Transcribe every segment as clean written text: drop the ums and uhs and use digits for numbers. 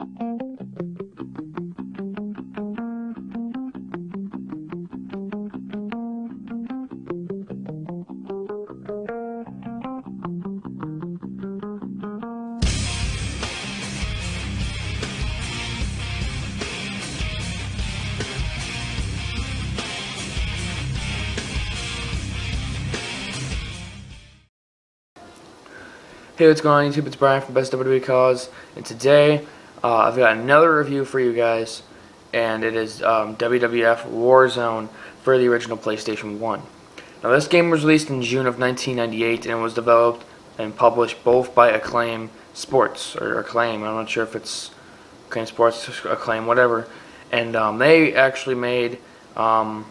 Hey, what's going on YouTube? It's Brian from Best WWE Cause, and today I've got another review for you guys, and it is WWF Warzone for the original PlayStation 1. Now, this game was released in June of 1998, and was developed and published both by Acclaim Sports, or Acclaim, I'm not sure if it's Acclaim Sports, Acclaim, whatever, and they actually made ECW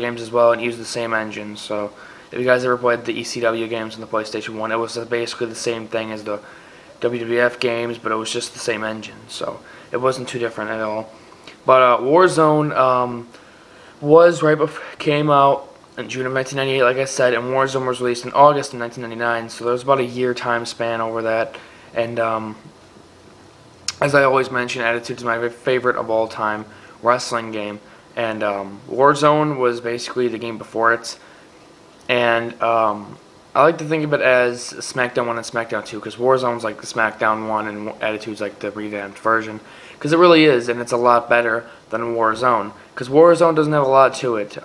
games as well and used the same engine. So if you guys ever played the ECW games on the PlayStation 1, it was basically the same thing as the WWF games, but it was just the same engine, so it wasn't too different at all. But Warzone came out in June of 1998, like I said, and Warzone was released in August of 1999, so there was about a year time span over that. And as I always mention, Attitude is my favorite of all time wrestling game, and Warzone was basically the game before it. And I like to think of it as SmackDown 1 and SmackDown 2, because Warzone's like the SmackDown 1 and Attitude's like the revamped version. Because it really is, and it's a lot better than Warzone. Because Warzone doesn't have a lot to it.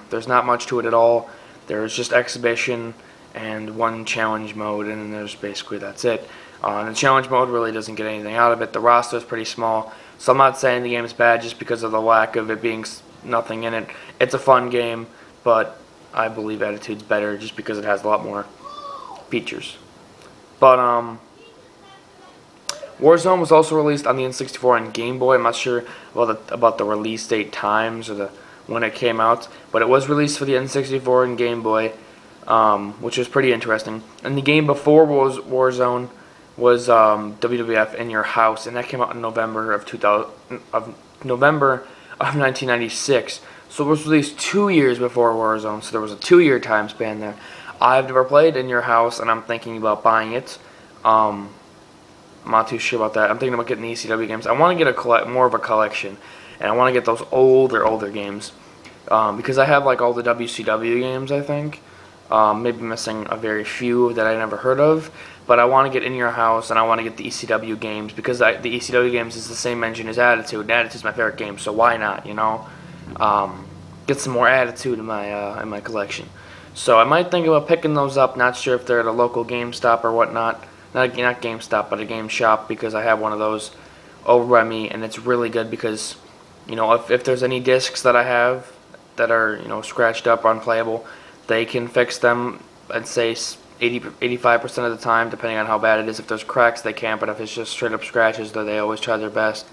There's not much to it at all. There's just exhibition and one challenge mode, and then there's basically that's it. And the challenge mode really doesn't get anything out of it. The roster is pretty small, so I'm not saying the game's bad just because of the lack of it being nothing in it. It's a fun game, but I believe Attitude's better just because it has a lot more features. But Warzone was also released on the N64 and Game Boy. I'm not sure about the release date times or when it came out, but it was released for the N64 and Game Boy, which was pretty interesting. And the game before Warzone was WWF In Your House, and that came out in November of 1996. So it was released 2 years before Warzone, so there was a 2-year time span there. I've never played In Your House, and I'm thinking about buying it. I'm not too sure about that. I'm thinking about getting the ECW games. I want to get more of a collection, and I want to get those older games, because I have like all the WCW games, I think. Maybe missing a very few that I never heard of, but I want to get In Your House, and I want to get the ECW games, because the ECW games is the same engine as Attitude, and Attitude's my favorite game, so why not, you know? Get some more Attitude in my collection. So I might think about picking those up. Not sure if they're at a local GameStop or whatnot. Not GameStop, but a game shop, because I have one of those over by me, and it's really good because, you know, if there's any discs that I have that are, you know, scratched up or unplayable, they can fix them, I'd say 85% of the time, depending on how bad it is. If there's cracks, they can, but if it's just straight up scratches, they always try their best.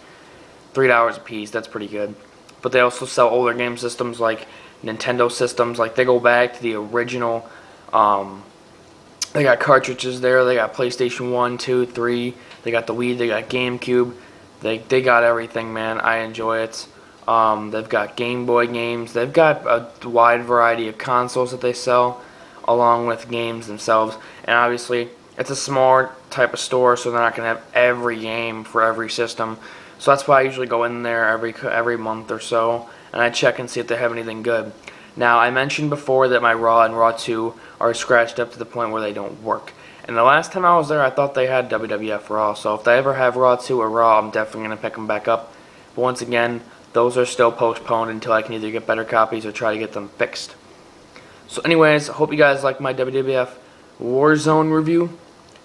$3 a piece, that's pretty good. But they also sell older game systems, like Nintendo systems. Like, they go back to the original. They got cartridges there. They got PlayStation 1, 2, 3. They got the Wii. They got GameCube. They got everything, man. I enjoy it. They've got Game Boy games. They've got a wide variety of consoles that they sell, along with games themselves. And obviously, it's a smaller type of store, so they're not going to have every game for every system. So that's why I usually go in there every month or so, and I check and see if they have anything good. Now, I mentioned before that my Raw and Raw 2 are scratched up to the point where they don't work. And the last time I was there, I thought they had WWF Raw. So if they ever have Raw 2 or Raw, I'm definitely going to pick them back up. But once again, those are still postponed until I can either get better copies or try to get them fixed. So anyways, I hope you guys like my WWF Warzone review.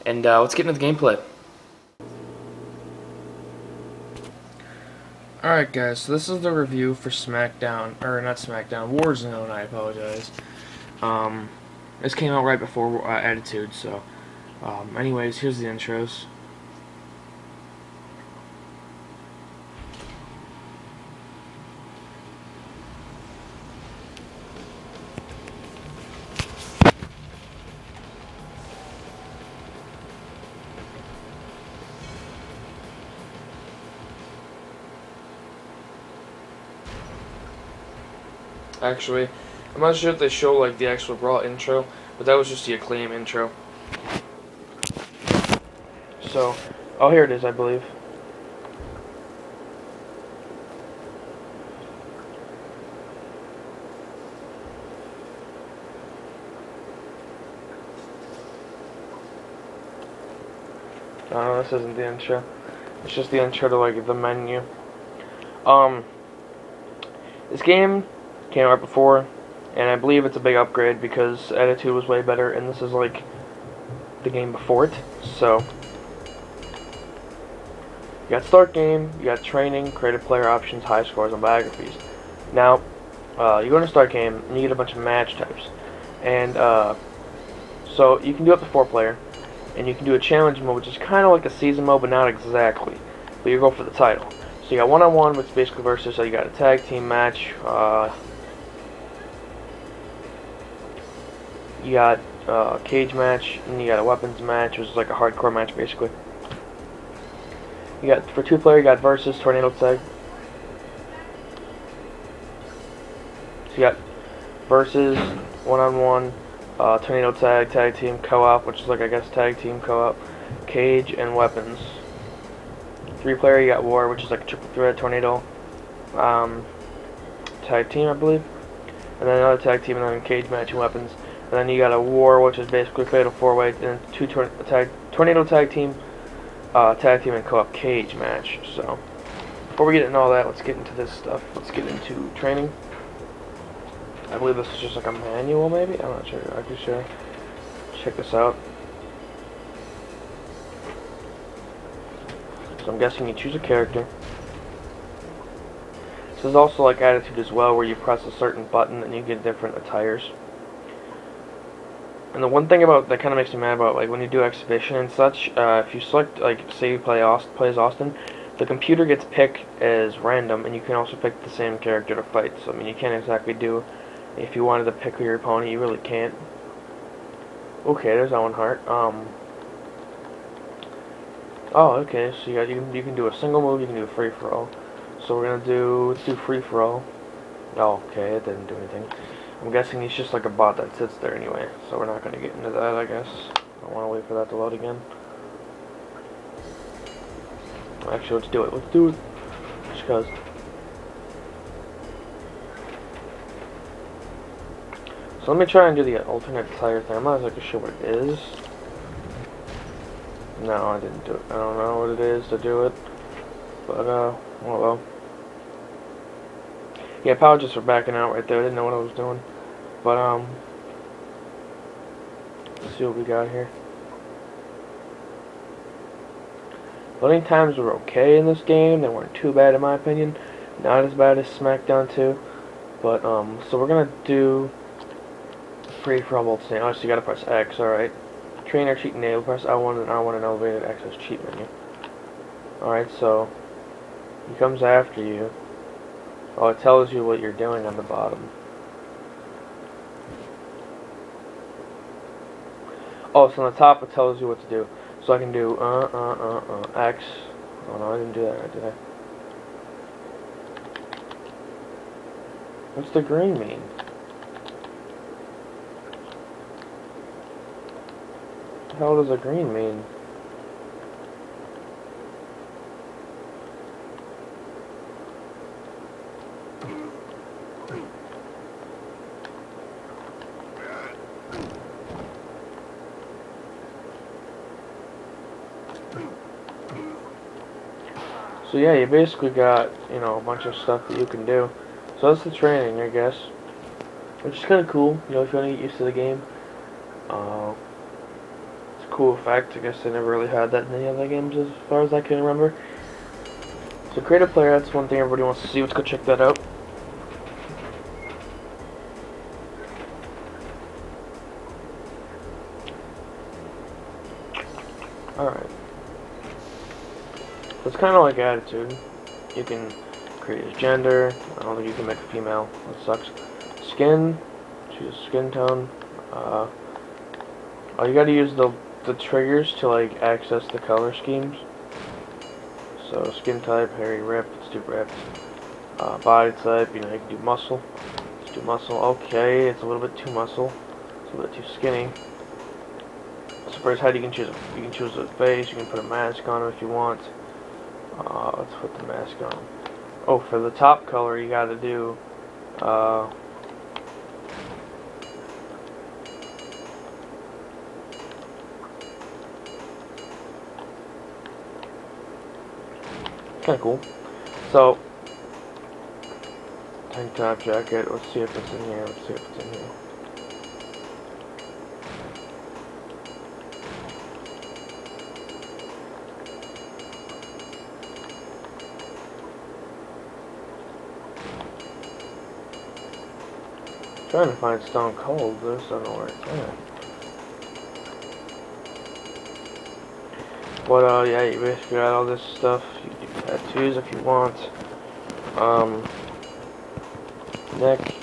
And let's get into the gameplay. Alright guys, so this is the review for SmackDown, or not SmackDown, Warzone, I apologize. This came out right before Attitude, so anyways, here's the intros. Actually, I'm not sure if they show like the actual Raw intro, but that was just the Acclaim intro. So, oh, here it is, I believe. No, this isn't the intro. It's just the intro to like the menu. Um, this game came out before, and I believe it's a big upgrade because Attitude was way better, and this is like the game before it. So, you got start game, you got training, creative player options, high scores, and biographies. Now, you go into start game, and you get a bunch of match types, and so you can do up to 4-player, and you can do a challenge mode, which is kind of like a season mode, but not exactly. But you go for the title. So you got one-on-one, which is basically versus. So you got a tag team match. You got a cage match, and you got a weapons match, which is like a hardcore match, basically. You got for 2-player, you got versus tornado tag. So you got versus, one-on-one, tornado tag, tag team, co-op, which is like I guess tag team co-op, cage, and weapons. 3-player, you got war, which is like a triple threat, tornado, tag team, I believe, and then another tag team, and then a cage match and weapons. And then you got a war, which is basically fatal 4-way, and 2 tornado tag team, and co-op cage match. So before we get into all that, let's get into this stuff. Let's get into training. I believe this is just like a manual, maybe? I'm not sure. I'm pretty sure. Check this out. So I'm guessing you choose a character. This is also like Attitude as well, where you press a certain button and you get different attires. And the one thing about that kind of makes me mad about, like when you do exhibition and such, if you select, like, say you play plays Austin, the computer gets picked as random, and you can also pick the same character to fight. So I mean, you can't exactly do, if you wanted to pick your opponent, you really can't. Okay, there's Owen Hart. Oh, okay. So you can do a single move, you can do a free for all. So let's do free for all. Oh, okay, it didn't do anything. I'm guessing he's just like a bot that sits there anyway, so we're not going to get into that, I guess. I want to wait for that to load again. Actually, let's do it. Let's do it. Just because. So let me try and do the alternate tire thing. I'm not exactly sure what it is. No, I didn't do it. I don't know what it is to do it. But, well. Yeah, apologies for backing out right there. I didn't know what I was doing. But, let's see what we got here. Loading times were okay in this game. They weren't too bad in my opinion. Not as bad as SmackDown 2. But, so we're gonna do free for all both stand. Oh, so you gotta press X, alright. Trainer cheat enable, press R1 and R1 and elevated access cheat menu. Alright, so he comes after you. Oh, it tells you what you're doing on the bottom. Oh, so on the top it tells you what to do. So I can do X. Oh no, I didn't do that right, did I? What's the green mean? What the hell does the green mean? So yeah, you basically got, you know, a bunch of stuff that you can do. So that's the training, I guess. Which is kind of cool, you know, if you want to get used to the game. It's a cool effect. I guess they never really had that in any other games as far as I can remember. So creative player, that's one thing everybody wants to see. Let's go check that out. Alright. So it's kind of like Attitude. You can create his gender. I don't think you can make a female. That sucks. Skin. Choose skin tone. Oh, you gotta use the triggers to like access the color schemes. So skin type, hairy, ripped. Let's do ripped. Body type. You know, you can do muscle. Let's do muscle. Okay, it's a little bit too muscle. It's a little bit too skinny. So for his head, you can choose a face. You can put a mask on him if you want. Let's put the mask on. Oh, for the top color, you gotta do kind of cool. So, tank top jacket. Let's see if it's in here. Let's see if it's in here. Trying to find Stone Cold. This I don't know where it's at. But yeah, you basically got all this stuff. You can tattoos if you want. Neck.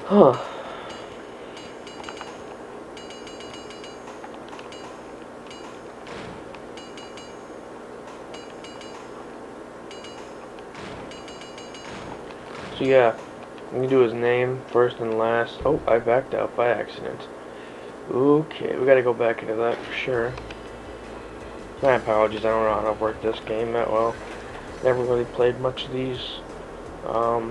Huh. So yeah, we can do his name first and last. Oh, I backed out by accident. Okay, we gotta go back into that for sure. My apologies, I don't know how to work this game that well. Never really played much of these. Alright.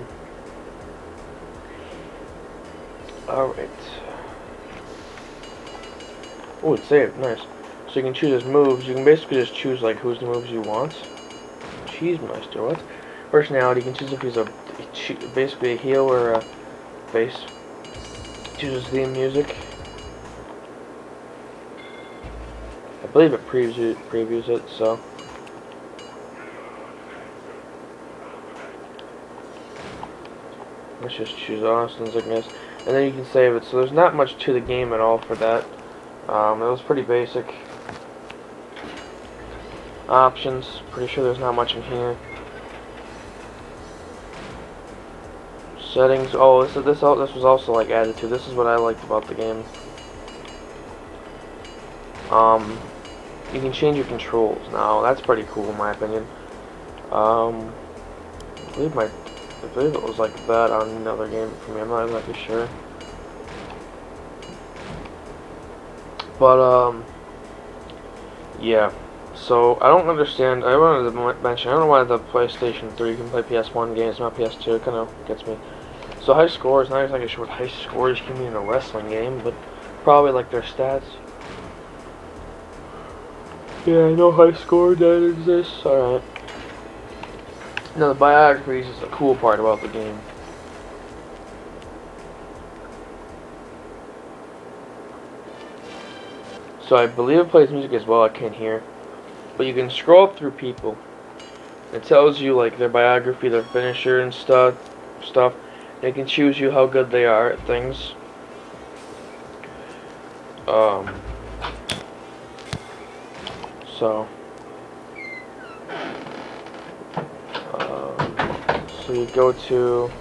Oh, it's saved, nice. So you can choose his moves. You can basically just choose like whose moves you want. Cheesemeister, what? Personality, you can choose if he's basically a heel or a bass. Chooses theme music. I believe it previews it, so. Let's just choose Austin's, I guess. And then you can save it. So there's not much to the game at all for that. It was pretty basic. Options, pretty sure there's not much in here. Settings, oh, this was also like added to. This is what I liked about the game. You can change your controls now. That's pretty cool in my opinion. I believe it was like that on another game for me. I'm not exactly sure. But yeah. So I don't understand. I wanted to mention. I don't know why the PlayStation 3 you can play PS1 games, not PS2. It kind of gets me. So high scores. Not exactly sure what high scores can be in a wrestling game, but probably like their stats. Yeah, I know high score that exists. Alright. Now the biographies is the cool part about the game. So I believe it plays music as well, I can't hear. But you can scroll through people. It tells you like their biography, their finisher and stuff. They can choose you how good they are at things. So you go to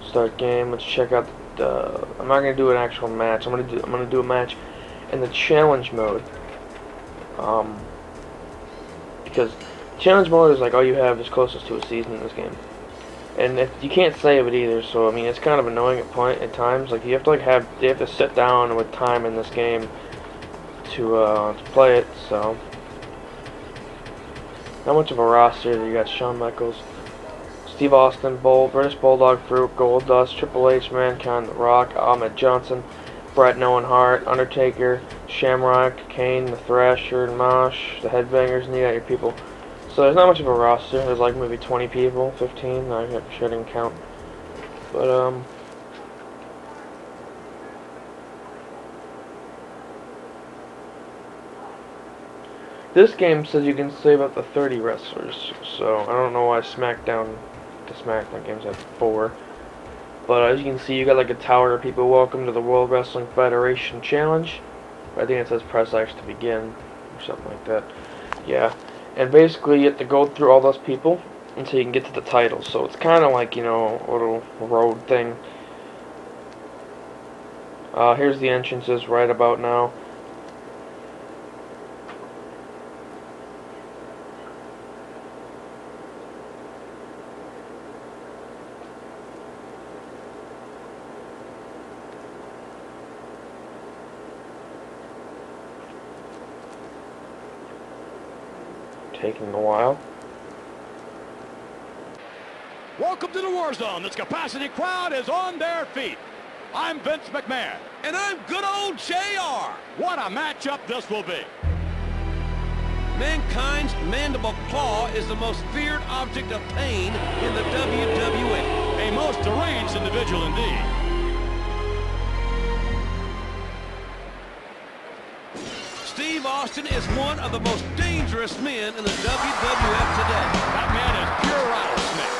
start game. Let's check out the. I'm not gonna do an actual match. I'm gonna do a match in the challenge mode. Because challenge mode is like all you have is closest to a season in this game, and if you can't save it either. So I mean, it's kind of annoying at times. Like you have to sit down with time in this game to play it. So not much of a roster. You got Shawn Michaels, Steve Austin, British Bulldog, Fruit, Goldust, Triple H, Mankind, The Rock, Ahmed Johnson, Bret Owen Hart, Undertaker, Shamrock, Kane, The Thrasher, Mosh, The Headbangers, and you got your people. So there's not much of a roster. There's like maybe 20 people, 15. I didn't count. But this game says you can save up to 30 wrestlers. So I don't know why the SmackDown games have 4. But as you can see, you got like a tower of people. Welcome to the World Wrestling Federation Challenge. I think it says press X to begin, or something like that. Yeah. And basically, you have to go through all those people until you can get to the title. So it's kind of like, you know, a little road thing. Here's the entrances right about now. Taking a while. Welcome to the War Zone. This capacity crowd is on their feet. I'm Vince McMahon. And I'm good old JR. What a matchup this will be. Mankind's mandible claw is the most feared object of pain in the WWF. A most deranged individual indeed. Steve Austin is one of the most dangerous men in the WWF today. That man is pure rattlesnake.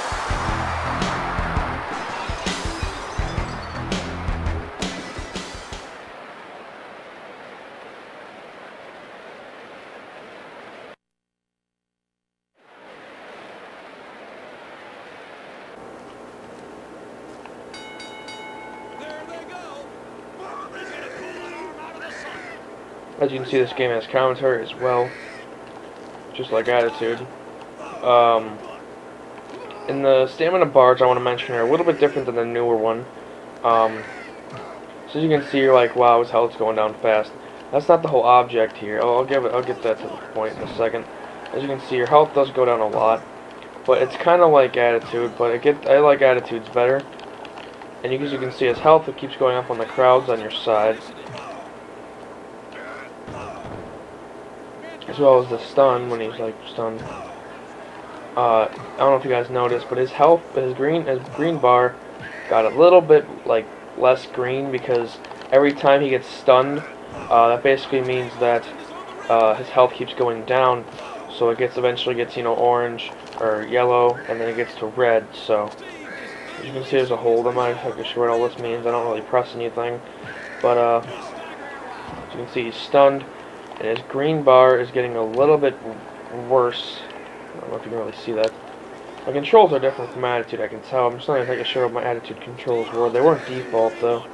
As you can see, this game has commentary as well, just like Attitude. And the stamina bars I want to mention are a little bit different than the newer one. So as you can see, you're like, wow, his health's going down fast. That's not the whole object here. I'll get that to the point in a second. As you can see, your health does go down a lot, but it's kind of like Attitude, but I like Attitude's better. And as you can see, his health, it keeps going up on the crowds on your side, as well as the stun when he's like stunned. I don't know if you guys noticed, but his health, his green bar got a little bit like less green because every time he gets stunned, that basically means that his health keeps going down. So it eventually gets, you know, orange or yellow, and then it gets to red. So as you can see, there's a hold. I'm not exactly sure what all this means. I don't really press anything, but as you can see, he's stunned. And his green bar is getting a little bit worse. I don't know if you can really see that. My controls are different from Attitude, I can tell. I'm just not even sure what my Attitude controls were. They weren't default, though.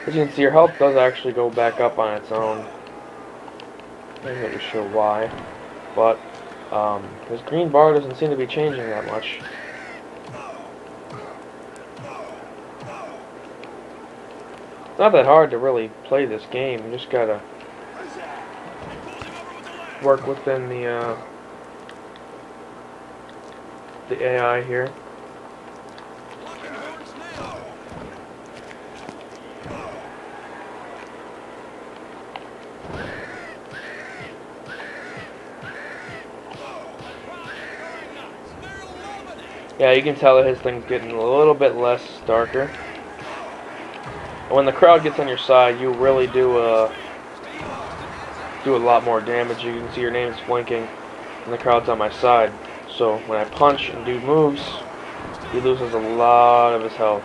As you can see, your health does actually go back up on its own. I'm not really sure why. But his green bar doesn't seem to be changing that much. It's not that hard to really play this game. You just gotta work within the AI here. Yeah, you can tell that his thing's getting a little bit less darker. When the crowd gets on your side, you really do a lot more damage. You can see your name's blinking, and the crowd's on my side. So when I punch and do moves, he loses a lot of his health.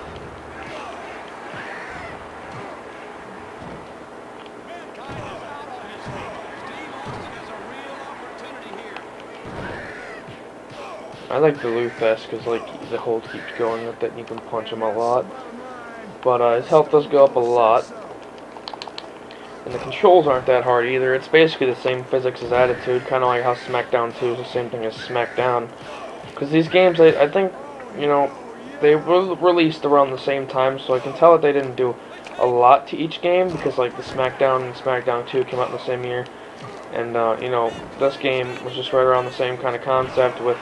I like the loot vest because like the hold keeps going with it, and you can punch him a lot. But his health does go up a lot. And the controls aren't that hard either. It's basically the same physics as Attitude, kind of like how SmackDown 2 is the same thing as SmackDown. Because these games, I think, you know, they were released around the same time, so I can tell that they didn't do a lot to each game, because like the SmackDown and SmackDown 2 came out in the same year. And, you know, this game was just right around the same kind of concept with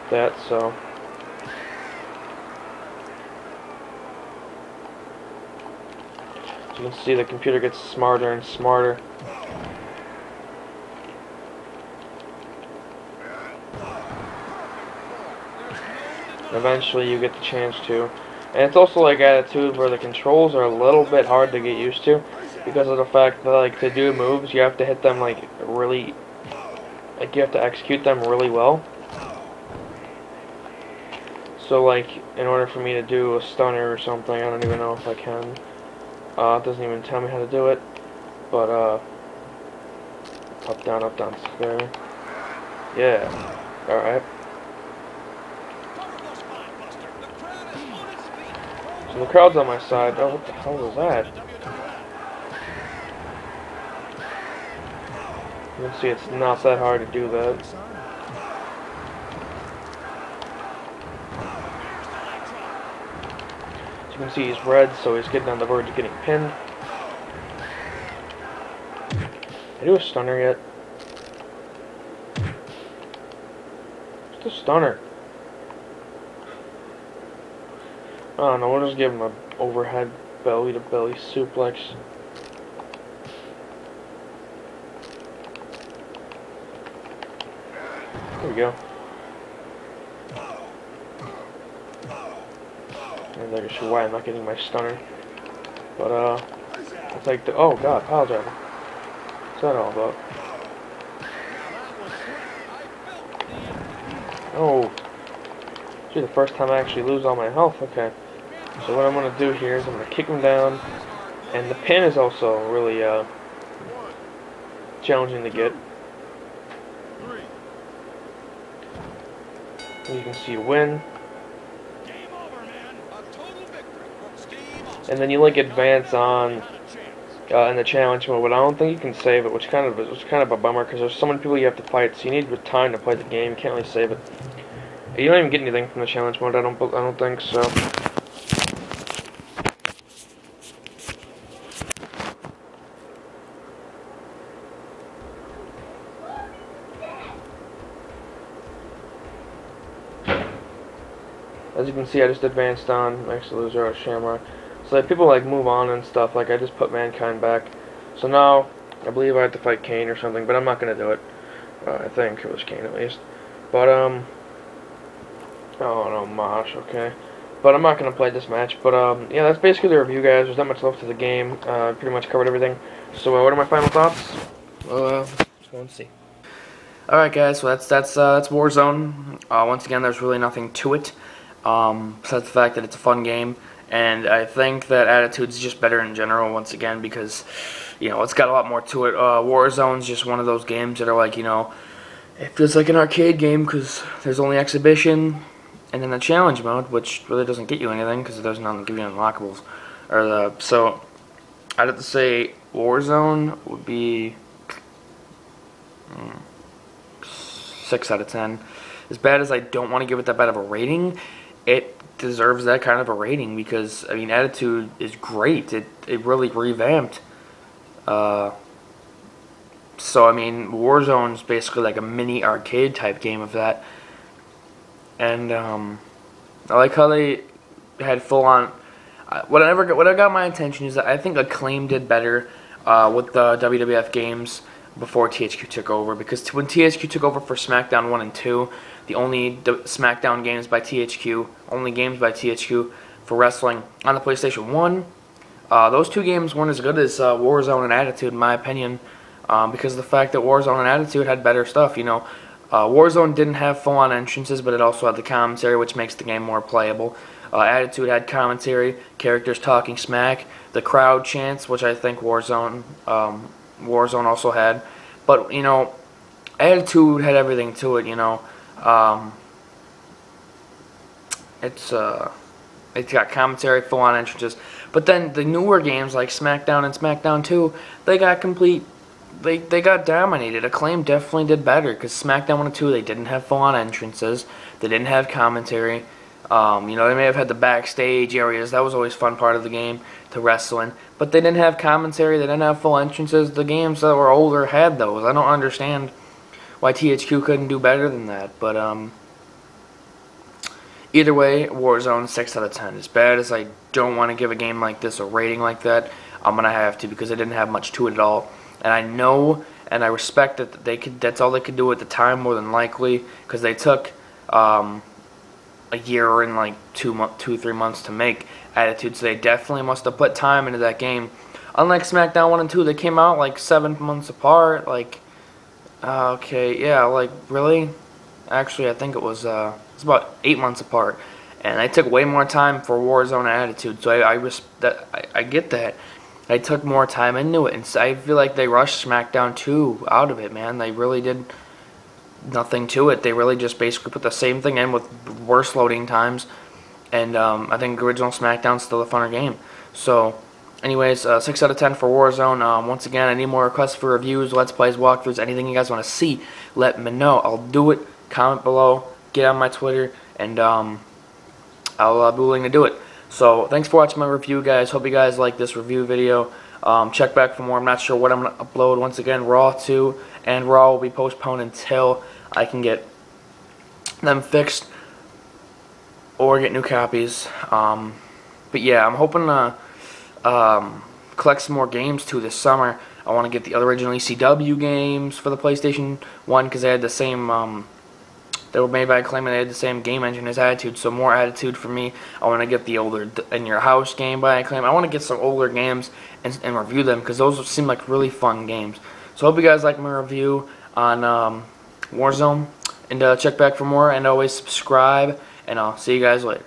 that, so... You can see the computer gets smarter and smarter. Eventually you get the chance to. And it's also like Attitude where the controls are a little bit hard to get used to because of the fact that like to do moves you have to hit them like really, like you have to execute them really well. So like in order for me to do a stunner or something, I don't even know if I can. It doesn't even tell me how to do it, but up, down, there. Yeah, alright. So the crowd's on my side. Oh, what the hell was that? You can see it's not that hard to do that. You can see he's red, so he's getting on the verge of getting pinned. Did I do a stunner yet? Just a stunner. I don't know, we'll just give him an overhead belly-to-belly suplex. There we go. I'm not sure why I'm not getting my stunner. But, I'll take the... Oh, God, pile driver. What's that all about? Oh. Gee, the first time I actually lose all my health. Okay. So what I'm going to do here is I'm going to kick him down. And the pin is also really, challenging to get. You can see win. And then you like advance on in the challenge mode, but I don't think you can save it, which kind of a bummer because there's so many people you have to fight, so you need time to play the game. You can't really save it. You don't even get anything from the challenge mode. I don't think so. As you can see, I just advanced on Max the Loser out of Shamrock. So that people like move on and stuff. Like I just put Mankind back. So now I believe I have to fight Kane or something, but I'm not gonna do it. I think it was Kane at least. But oh no, Mosh. Okay. But I'm not gonna play this match. But yeah, that's basically the review, guys. There's not much left to the game. Pretty much covered everything. So what are my final thoughts? Let's go and see. All right, guys. So that's Warzone. Once again, there's really nothing to it. Besides the fact that it's a fun game. And I think that Attitude's just better in general, once again, because, you know, it's got a lot more to it. Warzone's just one of those games that are like, you know, it feels like an arcade game because there's only exhibition and then the challenge mode, which really doesn't get you anything because it doesn't give you unlockables. So I'd have to say Warzone would be 6 out of 10. As bad as I don't want to give it that bad of a rating, it deserves that kind of a rating because, I mean, Attitude is great. It really revamped. So, I mean, Warzone's basically like a mini arcade type game of that. And, I like how they had full on... What got my attention is that I think Acclaim did better with the WWF games before THQ took over, because when THQ took over for SmackDown 1 and 2, the only SmackDown games by THQ, for wrestling on the PlayStation 1, those two games weren't as good as Warzone and Attitude, in my opinion, because of the fact that Warzone and Attitude had better stuff. You know, Warzone didn't have full-on entrances, but it also had the commentary, which makes the game more playable. Attitude had commentary, characters talking smack, the crowd chants, which I think Warzone also had. But, you know, Attitude had everything to it, you know. It's got commentary, full-on entrances. But then the newer games like SmackDown and SmackDown 2, they got they got dominated. Acclaim definitely did better because SmackDown 1 and 2, they didn't have full-on entrances. They didn't have commentary. You know, they may have had the backstage areas. That was always a fun part of the game to wrestle in. But they didn't have commentary. They didn't have full entrances. The games that were older had those. I don't understand why THQ couldn't do better than that. But either way, Warzone 6 out of 10. As bad as I don't want to give a game like this a rating like that, I'm going to have to because it didn't have much to it at all. And I know and I respect that that's all they could do at the time, more than likely, because they took a year and like 2-3 months to make Attitude, so they definitely must have put time into that game. Unlike SmackDown 1 and 2, they came out like 7 months apart. Like, okay, yeah, like really? Actually, I think it was about 8 months apart, and they took way more time for Warzone and Attitude. So I get that. They took more time into it, and I feel like they rushed SmackDown 2 out of it, man. They really did nothing to it. They really just basically put the same thing in with worse loading times, and I think original SmackDown's still a funner game. So, anyways, 6 out of 10 for Warzone. Once again, I need more requests for reviews, Let's Plays, walkthroughs, anything you guys want to see, let me know. I'll do it. Comment below, get on my Twitter, and I'll be willing to do it. So, thanks for watching my review, guys. Hope you guys like this review video. Check back for more. I'm not sure what I'm going to upload. Once again, Raw 2 and Raw will be postponed until I can get them fixed or get new copies. But yeah, I'm hoping to collect some more games too this summer. I want to get the original ECW games for the PlayStation 1 because they had the same, they were made by Acclaim and they had the same game engine as Attitude, so more Attitude for me. I want to get the older In Your House game by Acclaim. I want to get some older games and review them because those seem like really fun games. So I hope you guys like my review on Warzone, and check back for more, and always subscribe, and I'll see you guys later.